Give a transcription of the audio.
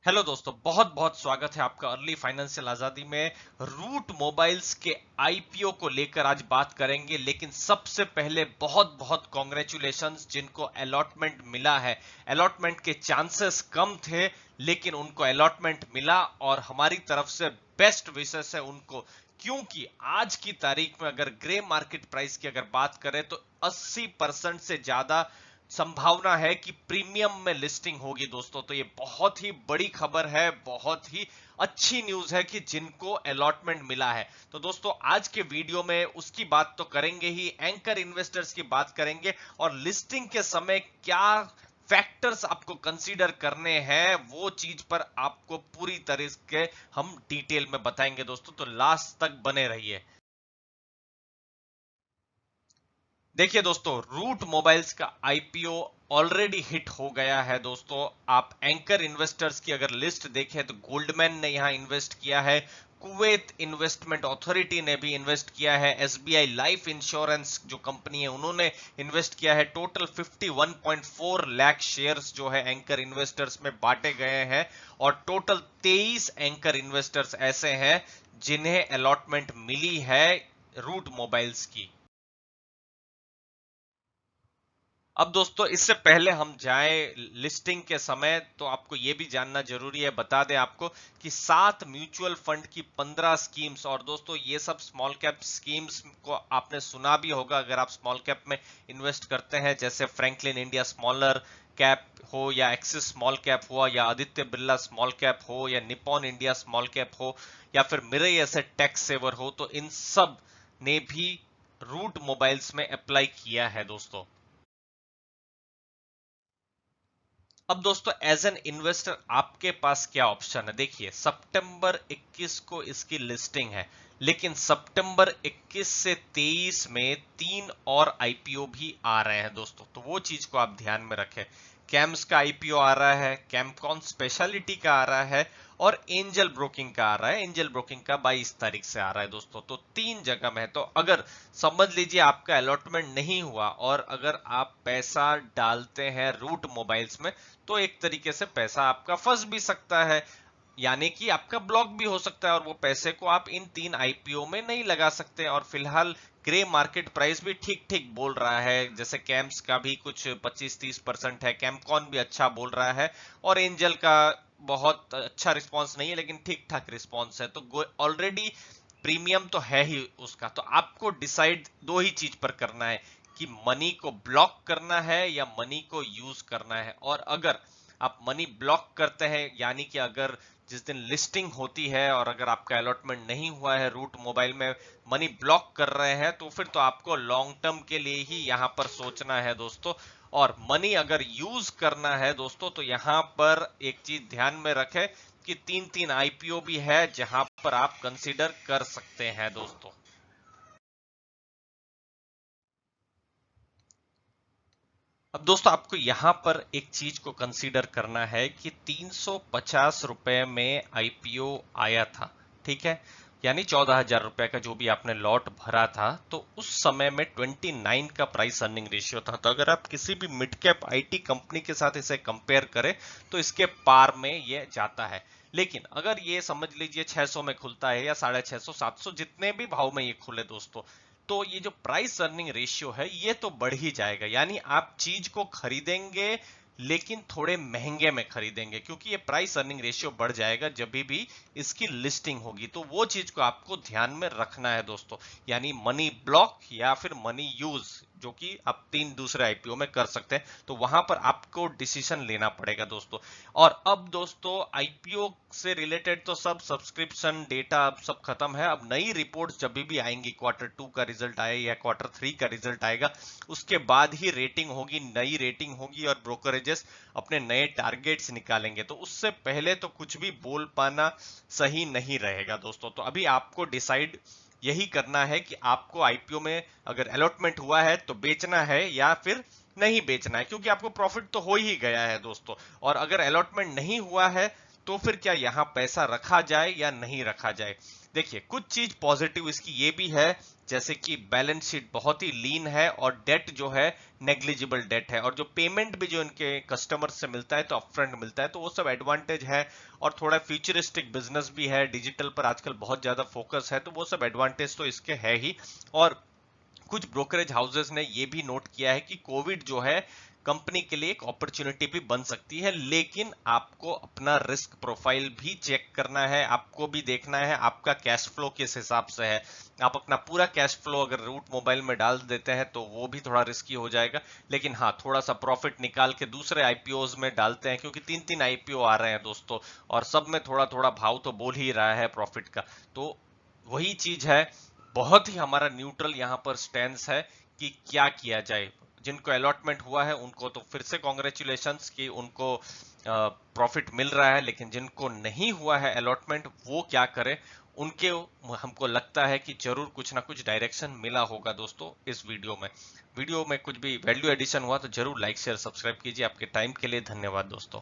Hello दोस्तों, बहुत बहुत स्वागत है आपका अर्ली फाइनेंशियल आजादी में। रूट मोबाइल्स के आईपीओ को लेकर आज बात करेंगे, लेकिन सबसे पहले बहुत बहुत कॉन्ग्रेचुलेशंस जिनको अलॉटमेंट मिला है। अलॉटमेंट के चांसेस कम थे, लेकिन उनको अलॉटमेंट मिला और हमारी तरफ से बेस्ट विशेस है उनको। क्योंकि आज की तारीख में अगर ग्रे मार्केट प्राइस की अगर बात करें तो 80% से ज्यादा संभावना है कि प्रीमियम में लिस्टिंग होगी दोस्तों। तो ये बहुत ही बड़ी खबर है, बहुत ही अच्छी न्यूज है कि जिनको अलॉटमेंट मिला है। तो दोस्तों आज के वीडियो में उसकी बात तो करेंगे ही, एंकर इन्वेस्टर्स की बात करेंगे और लिस्टिंग के समय क्या फैक्टर्स आपको कंसीडर करने हैं वो चीज पर आपको पूरी तरह के हम डिटेल में बताएंगे दोस्तों। तो लास्ट तक बने रहिए। देखिए दोस्तों, रूट मोबाइल्स का आईपीओ ऑलरेडी हिट हो गया है दोस्तों। आप एंकर इन्वेस्टर्स की अगर लिस्ट देखें तो गोल्डमैन ने यहां इन्वेस्ट किया है, कुवैत इन्वेस्टमेंट अथॉरिटी ने भी इन्वेस्ट किया है, एसबीआई लाइफ इंश्योरेंस जो कंपनी है उन्होंने इन्वेस्ट किया है। टोटल 51.4 लाख शेयर्स जो है एंकर इन्वेस्टर्स में बांटे गए हैं और टोटल 23 एंकर इन्वेस्टर्स ऐसे हैं जिन्हें अलॉटमेंट मिली है रूट मोबाइल्स की। अब दोस्तों इससे पहले हम जाएं लिस्टिंग के समय, तो आपको यह भी जानना जरूरी है, बता दें आपको कि 7 म्यूचुअल फंड की 15 स्कीम्स, और दोस्तों ये सब स्मॉल कैप स्कीम्स को आपने सुना भी होगा अगर आप स्मॉल कैप में इन्वेस्ट करते हैं, जैसे फ्रैंकलिन इंडिया स्मॉलर कैप हो या एक्सिस स्मॉल कैप हुआ या आदित्य बिरला स्मॉल कैप हो या निप्पॉन इंडिया स्मॉल कैप हो या फिर मिरई एसेट टैक्स सेवर हो, तो इन सब ने भी रूट मोबाइल्स में अप्लाई किया है दोस्तों। अब दोस्तों एज एन इन्वेस्टर आपके पास क्या ऑप्शन है? देखिए, सितंबर 21 को इसकी लिस्टिंग है, लेकिन सितंबर 21 से 23 में 3 और आईपीओ भी आ रहे हैं दोस्तों। तो वो चीज को आप ध्यान में रखें। कैम्स का आईपीओ आ रहा है, कैमकॉन स्पेशलिटी का आ रहा है और एंजल ब्रोकिंग का आ रहा है। एंजल ब्रोकिंग का 22 तारीख से आ रहा है दोस्तों। तो 3 जगह में है। तो अगर समझ लीजिए आपका अलॉटमेंट नहीं हुआ और अगर आप पैसा डालते हैं रूट मोबाइल्स में, तो एक तरीके से पैसा आपका फंस भी सकता है, यानी कि आपका ब्लॉक भी हो सकता है और वो पैसे को आप इन 3 आईपीओ में नहीं लगा सकते। और फिलहाल ग्रे मार्केट प्राइस भी ठीक ठीक बोल रहा है, जैसे कैम्स का भी कुछ 25-30% है, कैमकॉन भी अच्छा बोल रहा है और एंजल का बहुत अच्छा रिस्पांस नहीं है लेकिन ठीक ठाक रिस्पांस है। तो ऑलरेडी प्रीमियम तो है ही उसका। तो आपको डिसाइड दो ही चीज पर करना है कि मनी को ब्लॉक करना है या मनी को यूज करना है। और अगर आप मनी ब्लॉक करते हैं, यानी कि अगर जिस दिन लिस्टिंग होती है और अगर आपका अलॉटमेंट नहीं हुआ है रूट मोबाइल में, मनी ब्लॉक कर रहे हैं, तो फिर तो आपको लॉन्ग टर्म के लिए ही यहां पर सोचना है दोस्तों। और मनी अगर यूज करना है दोस्तों, तो यहां पर एक चीज ध्यान में रखें कि 3-3 आईपीओ भी है जहां पर आप कंसीडर कर सकते हैं दोस्तों। अब दोस्तों आपको यहां पर एक चीज को कंसीडर करना है कि 350 रुपए में आईपीओ आया था, ठीक है, यानी 14,000 रुपए का जो भी आपने लॉट भरा था, तो उस समय में 29 का प्राइस अर्निंग रेशियो था। तो अगर आप किसी भी मिड कैप आईटी कंपनी के साथ इसे कंपेयर करें तो इसके पार में ये जाता है। लेकिन अगर ये समझ लीजिए 600 में खुलता है या 650 700, जितने भी भाव में ये खुले दोस्तों, तो ये जो प्राइस अर्निंग रेशियो है ये तो बढ़ ही जाएगा। यानी आप चीज को खरीदेंगे लेकिन थोड़े महंगे में खरीदेंगे, क्योंकि ये प्राइस अर्निंग रेशियो बढ़ जाएगा जब भी इसकी लिस्टिंग होगी। तो वो चीज को आपको ध्यान में रखना है दोस्तों, यानी मनी ब्लॉक या फिर मनी यूज, जो कि आप 3 दूसरे आईपीओ में कर सकते हैं। तो वहां पर आपको डिसीजन लेना पड़ेगा दोस्तों। और अब दोस्तों आईपीओ से रिलेटेड तो सब सब्सक्रिप्शन डेटा अब सब खत्म है। अब नई रिपोर्ट जब भी आएंगी, Q2 का रिजल्ट आए या Q3 का रिजल्ट आएगा, उसके बाद ही रेटिंग होगी, नई रेटिंग होगी और ब्रोकरेजेस अपने नए टारगेट्स निकालेंगे। तो उससे पहले तो कुछ भी बोल पाना सही नहीं रहेगा दोस्तों। तो अभी आपको डिसाइड यही करना है कि आपको आईपीओ में अगर अलॉटमेंट हुआ है तो बेचना है या फिर नहीं बेचना है, क्योंकि आपको प्रॉफिट तो हो ही गया है दोस्तों। और अगर अलॉटमेंट नहीं हुआ है तो फिर क्या यहाँ पैसा रखा जाए या नहीं रखा जाए? देखिए, कुछ चीज पॉजिटिव इसकी ये भी है, जैसे कि बैलेंस शीट बहुत ही लीन है और डेट जो है नेग्लिजिबल डेट है, और जो पेमेंट भी जो इनके कस्टमर से मिलता है तो अपफ्रंट मिलता है, तो वो सब एडवांटेज है। और थोड़ा फ्यूचरिस्टिक बिजनेस भी है, डिजिटल पर आजकल बहुत ज्यादा फोकस है, तो वो सब एडवांटेज तो इसके है ही। और कुछ ब्रोकरेज हाउसेस ने ये भी नोट किया है कि कोविड जो है कंपनी के लिए एक अपॉर्चुनिटी भी बन सकती है, लेकिन आपको अपना रिस्क प्रोफाइल भी चेक करना है, आपको भी देखना है आपका कैश फ्लो किस हिसाब से है। आप अपना पूरा कैश फ्लो अगर रूट मोबाइल में डाल देते हैं तो वो भी थोड़ा रिस्की हो जाएगा, लेकिन हाँ, थोड़ा सा प्रॉफिट निकाल के दूसरे आईपीओज में डालते हैं, क्योंकि 3-3 आईपीओ आ रहे हैं दोस्तों, और सब में थोड़ा थोड़ा भाव तो बोल ही रहा है प्रॉफिट का। तो वही चीज है, बहुत ही हमारा न्यूट्रल यहाँ पर स्टैंस है कि क्या किया जाए। जिनको अलॉटमेंट हुआ है उनको तो फिर से कॉन्ग्रेचुलेशंस कि उनको प्रॉफिट मिल रहा है, लेकिन जिनको नहीं हुआ है अलॉटमेंट वो क्या करें, उनके हमको लगता है कि जरूर कुछ ना कुछ डायरेक्शन मिला होगा दोस्तों इस वीडियो में कुछ भी वैल्यू एडिशन हुआ तो जरूर लाइक शेयर सब्सक्राइब कीजिए। आपके टाइम के लिए धन्यवाद दोस्तों।